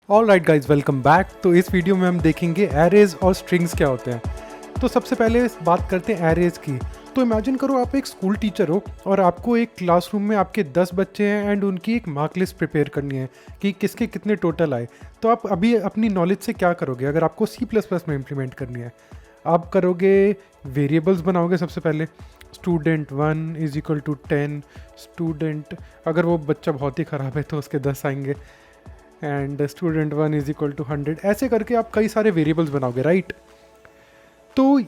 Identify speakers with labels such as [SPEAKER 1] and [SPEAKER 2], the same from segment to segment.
[SPEAKER 1] All right guys, welcome back. तो इस video में हम देखेंगे एरेज और स्ट्रिंग्स क्या होते हैं। तो सबसे पहले बात करते हैं एरेज की। तो इमेजिन करो आप एक स्कूल टीचर हो और आपको एक क्लासरूम में आपके 10 बच्चे हैं एंड उनकी एक मार्क लिस्ट प्रिपेयर करनी है कि किसके कितने टोटल आए। तो आप अभी अपनी नॉलेज से क्या करोगे अगर आपको C++ में इम्प्लीमेंट करनी है? आप करोगे वेरिएबल्स बनाओगे। सबसे पहले student1 is equal to 10 student, अगर वो बच्चा बहुत ही ख़राब है तो उसके 10 आएंगे, and student1 is equal to 100। ऐसे करके आप कई सारे वेरिएबल्स बनाओगे, राइट? तो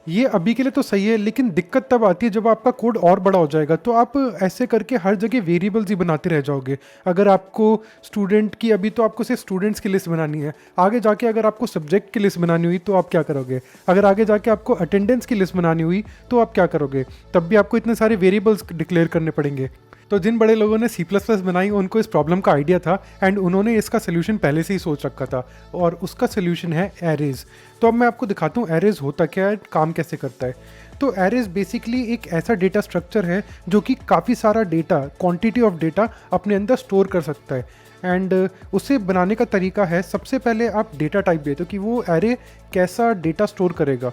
[SPEAKER 1] ये अभी के लिए तो सही है, लेकिन दिक्कत तब आती है जब आपका कोड और बड़ा हो जाएगा। तो आप ऐसे करके हर जगह वेरिएबल्स ही बनाते रह जाओगे। अगर आपको स्टूडेंट की, अभी तो आपको सिर्फ स्टूडेंट्स की लिस्ट बनानी है, आगे जाके अगर आपको सब्जेक्ट की लिस्ट बनानी हुई तो आप क्या करोगे? अगर आगे जाके आपको अटेंडेंस की लिस्ट बनानी हुई तो आप क्या करोगे? तब भी आपको इतने सारे वेरिएबल्स डिक्लेयर करने पड़ेंगे। तो जिन बड़े लोगों ने C++ बनाई उनको इस प्रॉब्लम का आइडिया था एंड उन्होंने इसका सोल्यूशन पहले से ही सोच रखा था, और उसका सोल्यूशन है एरेज। तो अब मैं आपको दिखाता हूँ एरेज होता क्या है, काम कैसे करता है। तो एरेज बेसिकली एक ऐसा डेटा स्ट्रक्चर है जो कि काफ़ी सारा डेटा, क्वांटिटी ऑफ डेटा अपने अंदर स्टोर कर सकता है। एंड उसे बनाने का तरीका है, सबसे पहले आप डेटा टाइप देते हो कि वो एरे कैसा डेटा स्टोर करेगा।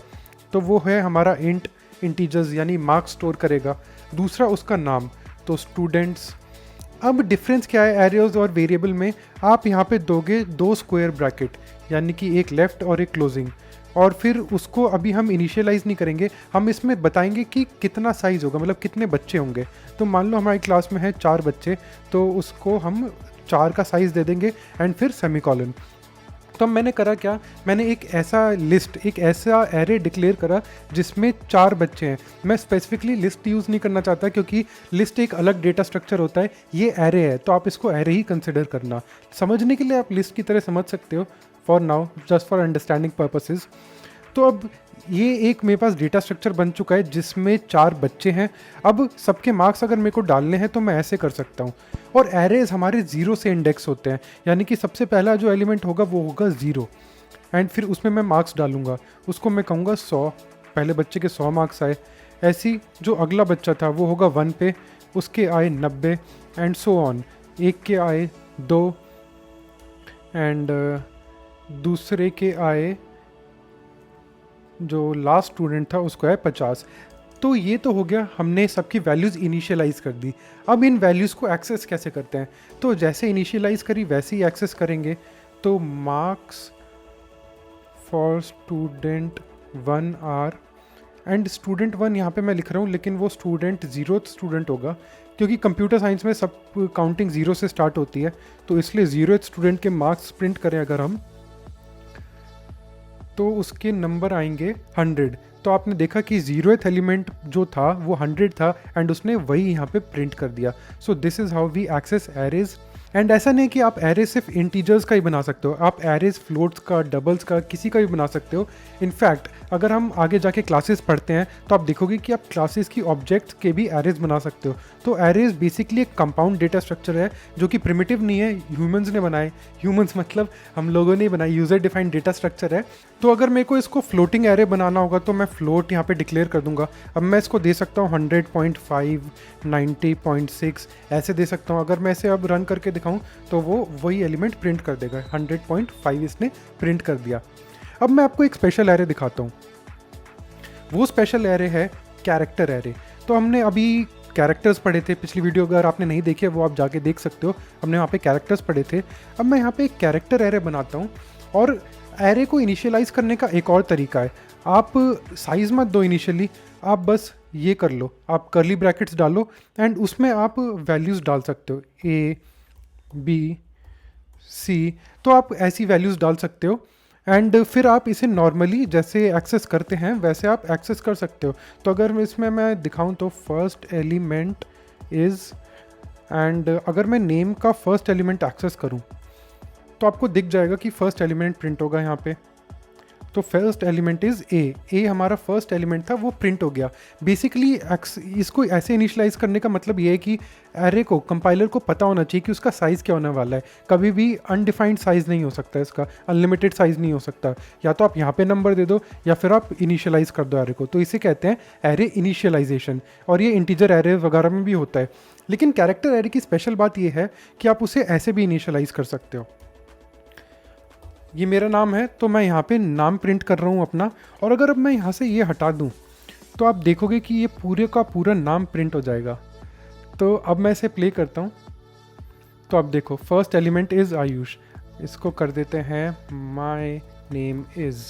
[SPEAKER 1] तो वो है हमारा इंट, इंटीजर्स यानी मार्क्स स्टोर करेगा। दूसरा उसका नाम, तो स्टूडेंट्स। अब डिफरेंस क्या है एरेज और वेरिएबल में? आप यहाँ पे दोगे 2 स्क्वायर ब्रैकेट, यानी कि एक लेफ्ट और एक क्लोजिंग, और फिर उसको अभी हम इनिशियलाइज नहीं करेंगे, हम इसमें बताएंगे कि कितना साइज होगा, मतलब कितने बच्चे होंगे। तो मान लो हमारी क्लास में है 4 बच्चे, तो उसको हम 4 का साइज दे देंगे एंड फिर सेमीकोलन। तो मैंने करा क्या, मैंने एक ऐसा लिस्ट, एक ऐसा एरे डिक्लेयर करा जिसमें 4 बच्चे हैं। मैं स्पेसिफिकली लिस्ट यूज़ नहीं करना चाहता क्योंकि लिस्ट एक अलग डेटा स्ट्रक्चर होता है, ये एरे है तो आप इसको एरे ही कंसिडर करना। समझने के लिए आप लिस्ट की तरह समझ सकते हो, for now just for understanding purposes. तो अब ये एक मेरे पास डेटा स्ट्रक्चर बन चुका है जिसमें 4 बच्चे हैं। अब सबके मार्क्स अगर मेरे को डालने हैं तो मैं ऐसे कर सकता हूँ। और एरेज हमारे 0 से इंडेक्स होते हैं, यानी कि सबसे पहला जो एलिमेंट होगा वो होगा 0, एंड फिर उसमें मैं मार्क्स डालूंगा। उसको मैं कहूँगा 100, पहले बच्चे के 100 मार्क्स आए। ऐसी जो अगला बच्चा था वो होगा 1 पे, उसके आए 90, एंड सो ऑन। एक के आए 2, एंड दूसरे के आए, जो लास्ट स्टूडेंट था उसको है 50। तो ये तो हो गया, हमने सबकी वैल्यूज़ इनिशियलाइज़ कर दी। अब इन वैल्यूज़ को एक्सेस कैसे करते हैं? तो जैसे इनिशियलाइज़ करी वैसे ही एक्सेस करेंगे। तो marks for student 1 are, and student 1 यहाँ पे मैं लिख रहा हूँ, लेकिन वो स्टूडेंट 0th स्टूडेंट होगा क्योंकि कंप्यूटर साइंस में सब काउंटिंग 0 से स्टार्ट होती है। तो इसलिए 0th स्टूडेंट के मार्क्स प्रिंट करें अगर हम, तो उसके नंबर आएंगे 100। तो आपने देखा कि 0th एलिमेंट जो था वो 100 था एंड उसने वही यहाँ पे प्रिंट कर दिया। So this is how we access arrays. And ऐसा नहीं कि आप एरे सिर्फ इंटीजर्स का ही बना सकते हो, आप एरेज फ्लोट्स का, डबल्स का, किसी का भी बना सकते हो। इनफैक्ट अगर हम आगे जाके क्लासेस पढ़ते हैं तो आप देखोगे कि आप क्लासेस की ऑब्जेक्ट्स के भी एरेज बना सकते हो। तो एरेज बेसिकली एक कंपाउंड डेटा स्ट्रक्चर है जो कि प्रिमिटिव नहीं है, ह्यूमंस ने बनाए। ह्यूमंस मतलब हम लोगों ने बनाई, यूज़र डिफाइंड डेटा स्ट्रक्चर है। तो अगर मेरे को इसको फ्लोटिंग एरे बनाना होगा तो मैं फ्लोट यहाँ पे डिक्लेयर कर दूंगा। अब मैं इसको दे सकता हूँ 100.5, 90.6 ऐसे दे सकता हूँ। अगर मैं इसे अब रन करके दिखाऊँ तो वो वही एलिमेंट प्रिंट कर देगा। 100.5 इसने प्रिंट कर दिया। अब मैं आपको एक स्पेशल एरे दिखाता हूँ। वो स्पेशल एरे है कैरेक्टर एरे। तो हमने अभी कैरेक्टर्स पढ़े थे पिछली वीडियो, अगर आपने नहीं देखे वो आप जाके देख सकते हो, हमने वहाँ पे कैरेक्टर्स पढ़े थे। अब मैं यहाँ पे एक कैरेक्टर एरे बनाता हूँ, और एरे को इनिशियलाइज करने का एक और तरीका है। आप साइज मत दो इनिशियली, आप बस ये कर लो, आप कर्ली ब्रैकेट्स डालो एंड उसमें आप वैल्यूज़ डाल सकते हो, A B C। तो आप ऐसी वैल्यूज़ डाल सकते हो एंड फिर आप इसे नॉर्मली जैसे एक्सेस करते हैं वैसे आप एक्सेस कर सकते हो। तो अगर इसमें मैं दिखाऊं तो फर्स्ट एलिमेंट इज़, एंड अगर मैं नेम का फर्स्ट एलिमेंट एक्सेस करूं तो आपको दिख जाएगा कि फर्स्ट एलिमेंट प्रिंट होगा यहाँ पे। तो फर्स्ट एलिमेंट इज़ ए हमारा फर्स्ट एलिमेंट था, वो प्रिंट हो गया। बेसिकली इसको ऐसे इनिशियलाइज करने का मतलब ये है कि एरे को, कंपाइलर को पता होना चाहिए कि उसका साइज़ क्या होने वाला है। कभी भी अनडिफाइंड साइज़ नहीं हो सकता, इसका अनलिमिटेड साइज़ नहीं हो सकता। या तो आप यहाँ पे नंबर दे दो या फिर आप इनिशियलाइज कर दो एरे को। तो इसे कहते हैं एरे इनिशियलाइजेशन, और ये इंटीजर एरे वगैरह में भी होता है। लेकिन कैरेक्टर एरे की स्पेशल बात ये है कि आप उसे ऐसे भी इनिशियलाइज कर सकते हो। ये मेरा नाम है, तो मैं यहाँ पे नाम प्रिंट कर रहा हूँ अपना। और अगर अब मैं यहाँ से ये हटा दूँ तो आप देखोगे कि ये पूरे का पूरा नाम प्रिंट हो जाएगा। तो अब मैं इसे प्ले करता हूँ, तो आप देखो फर्स्ट एलिमेंट इज़ आयुष, इसको कर देते हैं माई नेम इज़।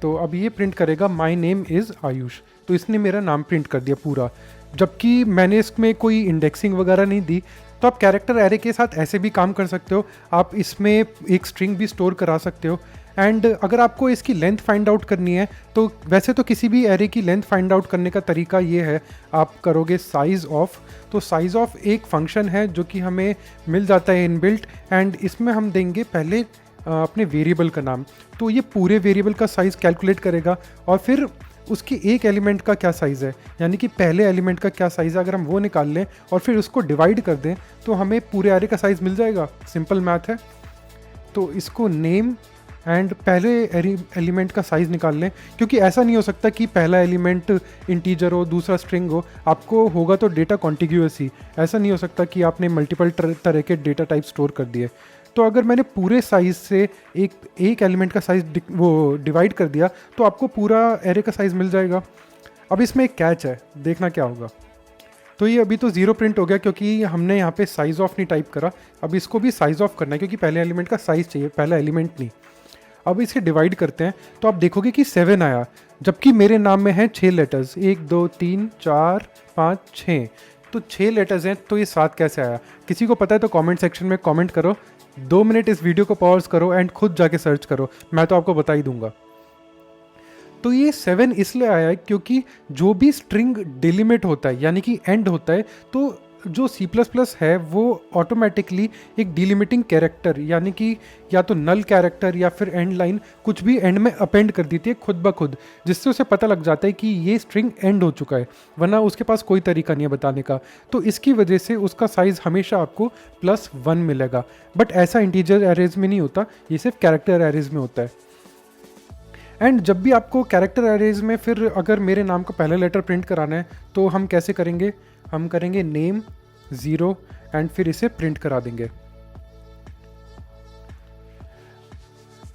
[SPEAKER 1] तो अब ये प्रिंट करेगा माई नेम इज़ आयुष। तो इसने मेरा नाम प्रिंट कर दिया पूरा, जबकि मैंने इसमें कोई इंडेक्सिंग वगैरह नहीं दी। तो आप कैरेक्टर एरे के साथ ऐसे भी काम कर सकते हो, आप इसमें एक स्ट्रिंग भी स्टोर करा सकते हो। एंड अगर आपको इसकी लेंथ फाइंड आउट करनी है, तो वैसे तो किसी भी एरे की लेंथ फाइंड आउट करने का तरीका ये है, आप करोगे साइज़ ऑफ। तो साइज़ ऑफ एक फंक्शन है जो कि हमें मिल जाता है इनबिल्ट, एंड इसमें हम देंगे पहले अपने वेरिएबल का नाम। तो ये पूरे वेरिएबल का साइज़ कैलकुलेट करेगा और फिर उसकी एक एलिमेंट का क्या साइज़ है, यानी कि पहले एलिमेंट का क्या साइज़ है, अगर हम वो निकाल लें और फिर उसको डिवाइड कर दें तो हमें पूरे एरे का साइज़ मिल जाएगा। सिंपल मैथ है। तो इसको नेम एंड पहले एलिमेंट का साइज़ निकाल लें, क्योंकि ऐसा नहीं हो सकता कि पहला एलिमेंट इंटीजर हो दूसरा स्ट्रिंग हो। आपको होगा तो डेटा कॉन्टिग्यूअस ही, ऐसा नहीं हो सकता कि आपने मल्टीपल तरह के डेटा टाइप स्टोर कर दिए। तो अगर मैंने पूरे साइज़ से एक एलिमेंट का साइज़ वो डिवाइड कर दिया तो आपको पूरा एरे का साइज़ मिल जाएगा। अब इसमें एक कैच है, देखना क्या होगा। तो ये अभी तो 0 प्रिंट हो गया क्योंकि हमने यहाँ पे साइज़ ऑफ नहीं टाइप करा। अब इसको भी साइज़ ऑफ करना है क्योंकि पहले एलिमेंट का साइज़ चाहिए, पहला एलिमेंट नहीं। अब इसे डिवाइड करते हैं तो आप देखोगे कि 7 आया, जबकि मेरे नाम में है 6 लेटर्स, 1 2 3 4 5 6। तो 6 लेटर्स हैं, तो ये 7 कैसे आया? किसी को पता है तो कमेंट सेक्शन में कमेंट करो। 2 मिनट इस वीडियो को पॉज करो एंड खुद जाके सर्च करो, मैं तो आपको बता ही दूंगा। तो ये 7 इसलिए आया है क्योंकि जो भी स्ट्रिंग डिलिमिट होता है यानी कि एंड होता है, तो जो C++ है वो ऑटोमेटिकली एक डिलिमिटिंग कैरेक्टर यानी कि या तो नल कैरेक्टर या फिर एंड लाइन कुछ भी एंड में अपेंड कर देती है खुद ब खुद, जिससे उसे पता लग जाता है कि ये स्ट्रिंग एंड हो चुका है, वरना उसके पास कोई तरीका नहीं है बताने का। तो इसकी वजह से उसका साइज़ हमेशा आपको +1 मिलेगा। बट ऐसा इंटीजर एरेज में नहीं होता, ये सिर्फ कैरेक्टर एरेज में होता है। एंड जब भी आपको कैरेक्टर एरेज में फिर अगर मेरे नाम का पहला लेटर प्रिंट कराना है तो हम कैसे करेंगे? हम करेंगे नेम 0 एंड फिर इसे प्रिंट करा देंगे।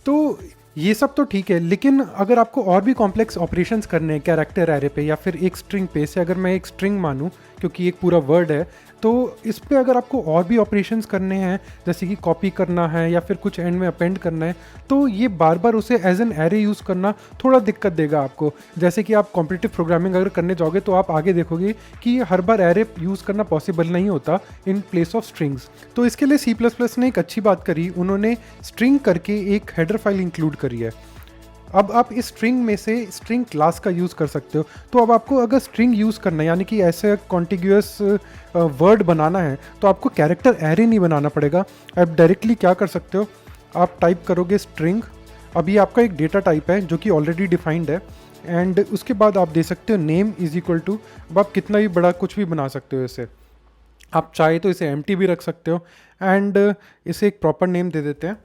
[SPEAKER 1] तो ये सब तो ठीक है, लेकिन अगर आपको और भी कॉम्प्लेक्स ऑपरेशंस करने हैं कैरेक्टर एरे पे या फिर एक स्ट्रिंग पे से, अगर मैं एक स्ट्रिंग मानूं क्योंकि एक पूरा वर्ड है, तो इस पे अगर आपको और भी ऑपरेशंस करने हैं जैसे कि कॉपी करना है या फिर कुछ एंड में अपेंड करना है, तो ये बार बार उसे एज एन एरे यूज़ करना थोड़ा दिक्कत देगा आपको। जैसे कि आप कॉम्पिटिटिव प्रोग्रामिंग अगर करने जाओगे तो आप आगे देखोगे कि हर बार एरे यूज़ करना पॉसिबल नहीं होता इन प्लेस ऑफ स्ट्रिंग्स। तो इसके लिए C++ ने एक अच्छी बात करी, उन्होंने स्ट्रिंग करके एक हेडर फाइल इंक्लूड करी है। अब आप इस स्ट्रिंग में से स्ट्रिंग क्लास का यूज़ कर सकते हो। तो अब आपको अगर स्ट्रिंग यूज़ करना है यानी कि ऐसे कॉन्टिग्यूअस वर्ड बनाना है तो आपको कैरेक्टर एरे नहीं बनाना पड़ेगा। आप डायरेक्टली क्या कर सकते हो, आप टाइप करोगे स्ट्रिंग, अब ये आपका एक डेटा टाइप है जो कि ऑलरेडी डिफाइंड है, एंड उसके बाद आप दे सकते हो नेम इज इक्वल टू, अब आप कितना भी बड़ा कुछ भी बना सकते हो इसे, आप चाहे तो इसे एम्प्टी भी रख सकते हो, एंड इसे एक प्रॉपर नेम दे देते हैं।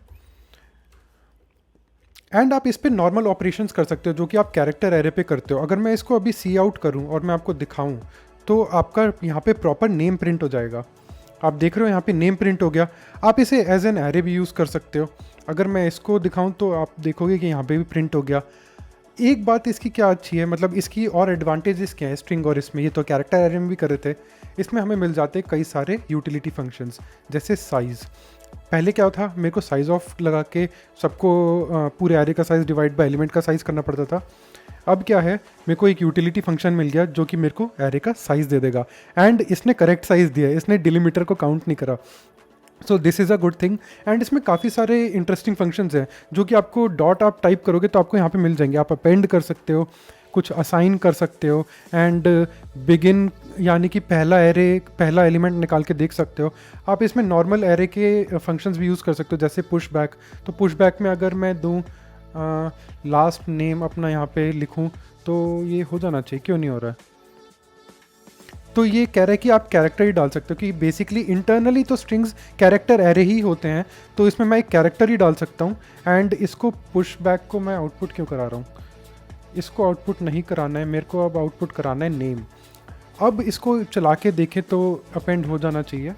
[SPEAKER 1] एंड आप इस पर नॉर्मल ऑपरेशंस कर सकते हो जो कि आप कैरेक्टर एरे पे करते हो। अगर मैं इसको अभी सी आउट करूं और मैं आपको दिखाऊं तो आपका यहाँ पे प्रॉपर नेम प्रिंट हो जाएगा। आप देख रहे हो यहाँ पे नेम प्रिंट हो गया। आप इसे एज एन एरे भी यूज़ कर सकते हो। अगर मैं इसको दिखाऊं तो आप देखोगे कि यहाँ पे भी प्रिंट हो गया। एक बात इसकी क्या अच्छी है, मतलब इसकी और एडवांटेजेस क्या है स्ट्रिंग और इसमें, ये तो कैरेक्टर एरे में भी कर रहे थे, इसमें हमें मिल जाते कई सारे यूटिलिटी फंक्शंस जैसे साइज़। पहले क्या था, मेरे को साइज़ ऑफ लगा के सबको पूरे एरे का साइज़ डिवाइड बाय एलिमेंट का साइज़ करना पड़ता था। अब क्या है, मेरे को एक यूटिलिटी फंक्शन मिल गया जो कि मेरे को एरे का साइज़ दे देगा, एंड इसने करेक्ट साइज़ दिया है, इसने डिलीमीटर को काउंट नहीं करा। सो this is a good thing. And इसमें काफ़ी सारे इंटरेस्टिंग फंक्शंस हैं जो कि आपको डॉट आप टाइप करोगे तो आपको यहाँ पे मिल जाएंगे। आप अपेंड कर सकते हो, कुछ असाइन कर सकते हो, एंड बिगिन यानी कि पहला एलिमेंट निकाल के देख सकते हो। आप इसमें नॉर्मल एरे के फंक्शंस भी यूज़ कर सकते हो जैसे पुश बैक। तो पुश बैक में अगर मैं दूँ लास्ट नेम अपना यहाँ पे लिखूँ तो ये हो जाना चाहिए, क्यों नहीं हो रहा है? तो ये कह रहा है कि आप कैरेक्टर ही डाल सकते हो कि बेसिकली इंटरनली तो स्ट्रिंग्स कैरेक्टर एरे ही होते हैं, तो इसमें मैं एक कैरेक्टर ही डाल सकता हूँ। एंड इसको पुश बैक को मैं आउटपुट क्यों करा रहा हूँ, इसको आउटपुट नहीं कराना है मेरे को, अब आउटपुट कराना है नेम। अब इसको चला के देखें तो अपेंड हो जाना चाहिए।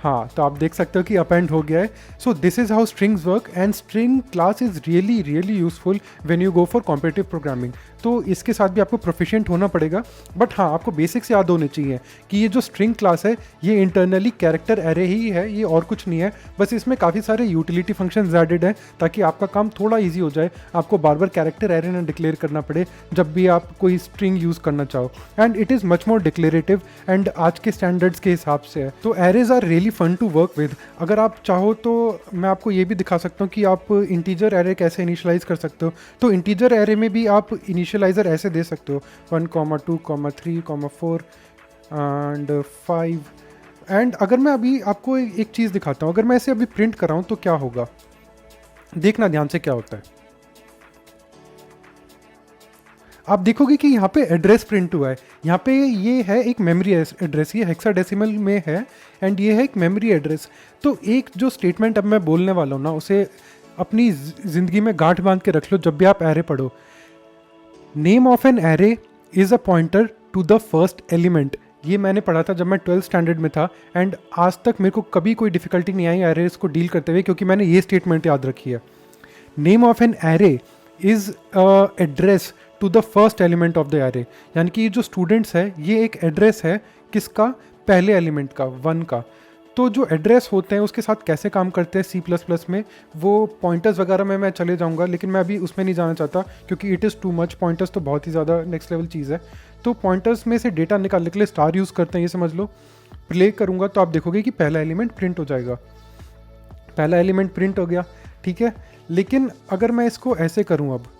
[SPEAKER 1] हाँ, तो आप देख सकते हो कि अपेंड हो गया है। सो this is how strings work and string class is really really useful when you go for competitive programming. तो इसके साथ भी आपको प्रोफिशिएंट होना पड़ेगा, बट हाँ, आपको बेसिक्स याद होने चाहिए कि ये जो स्ट्रिंग क्लास है ये इंटरनली कैरेक्टर एरे ही है, ये और कुछ नहीं है। बस इसमें काफ़ी सारे यूटिलिटी फंक्शंस एडेड हैं ताकि आपका काम थोड़ा ईजी हो जाए, आपको बार बार कैरेक्टर एरे ना डिक्लेयर करना पड़े जब भी आप कोई स्ट्रिंग यूज़ करना चाहो। And it is much more declarative and आज के स्टैंडर्ड्स के हिसाब से है। तो arrays are really fun to work with. अगर आप चाहो तो मैं आपको ये भी दिखा सकता हूँ कि आप इंटीजर एरे कैसे इनिशियलाइज कर सकते हो। तो इंटीजर एरे में भी आप इनिशियलाइजर ऐसे दे सकते हो 1, 2, 3, 4 एंड 5। एंड अगर मैं अभी आपको एक चीज़ दिखाता हूँ, अगर मैं इसे अभी प्रिंट कर रहा हूँ तो क्या होगा, देखना ध्यान से क्या होता है। आप देखोगे कि यहाँ पे एड्रेस प्रिंट हुआ है। यहाँ पे ये है एक मेमोरी एड्रेस, ये हेक्साडेसिमल में है एंड ये है एक मेमोरी एड्रेस। तो एक जो स्टेटमेंट अब मैं बोलने वाला हूँ ना, उसे अपनी ज़िंदगी में गांठ बांध के रख लो जब भी आप एरे पढ़ो। Name of an array is a pointer to the first element. ये मैंने पढ़ा था जब मैं 12th स्टैंडर्ड में था एंड आज तक मेरे को कभी कोई डिफ़िकल्टी नहीं आई एरेज को डील करते हुए, क्योंकि मैंने ये स्टेटमेंट याद रखी है। Name of an array is address to the first element of the array. यानी कि जो स्टूडेंट्स है ये एक एड्रेस है किसका, पहले एलिमेंट का, 1 का। तो जो एड्रेस होते हैं उसके साथ कैसे काम करते हैं C++ में, वो पॉइंटर्स वगैरह में मैं चले जाऊंगा, लेकिन मैं अभी उसमें नहीं जाना चाहता क्योंकि it is too much. Pointers तो बहुत ही ज़्यादा नेक्स्ट लेवल चीज़ है। तो पॉइंटर्स में से डेटा निकालने के लिए स्टार यूज़ करते हैं, ये समझ लो। प्ले करूँगा तो आप देखोगे कि पहला एलिमेंट प्रिंट हो जाएगा, पहला एलिमेंट प्रिंट हो गया, ठीक है। लेकिन अगर मैं इसको ऐसे करूँ, अब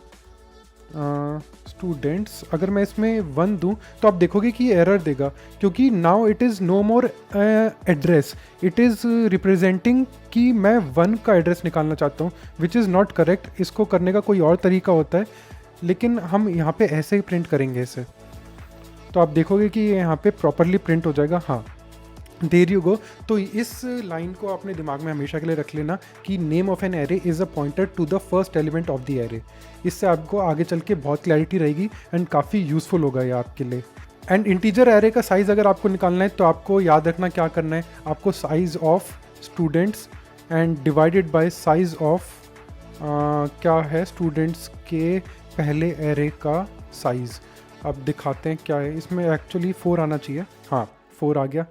[SPEAKER 1] स्टूडेंट्स, अगर मैं इसमें 1 दूं तो आप देखोगे कि ये एरर देगा, क्योंकि now it is no more address, it is representing कि मैं 1 का एड्रेस निकालना चाहता हूँ, विच इज़ नॉट करेक्ट। इसको करने का कोई और तरीका होता है, लेकिन हम यहाँ पे ऐसे ही प्रिंट करेंगे इसे। तो आप देखोगे कि ये यहाँ पे प्रॉपरली प्रिंट हो जाएगा। हाँ, देयर यू गो। तो इस लाइन को अपने दिमाग में हमेशा के लिए रख लेना कि name of an array is a pointer to the first element of the array. इससे आपको आगे चल के बहुत क्लैरिटी रहेगी एंड काफ़ी यूज़फुल होगा ये आपके लिए। एंड इंटीजर एरे का साइज़ अगर आपको निकालना है तो आपको याद रखना क्या करना है, आपको size of students and divided by size of क्या है, स्टूडेंट्स के पहले एरे का साइज़। अब दिखाते हैं क्या है इसमें, एक्चुअली 4 आना चाहिए। हाँ, 4 आ गया।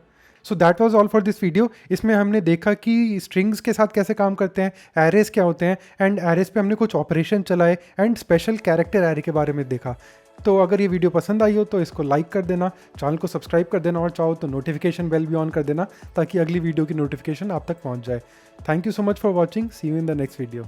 [SPEAKER 1] So that was all for this video. इसमें हमने देखा कि स्ट्रिंग्स के साथ कैसे काम करते हैं, एरेज क्या होते हैं, एंड एरेज पे हमने कुछ ऑपरेशन चलाए एंड स्पेशल कैरेक्टर एरे के बारे में देखा। तो अगर ये वीडियो पसंद आई हो तो इसको लाइक कर देना, चैनल को सब्सक्राइब कर देना और चाहो तो नोटिफिकेशन बेल भी ऑन कर देना ताकि अगली वीडियो की नोटिफिकेशन आप तक पहुंच जाए। Thank you so much for watching, see you in the next video.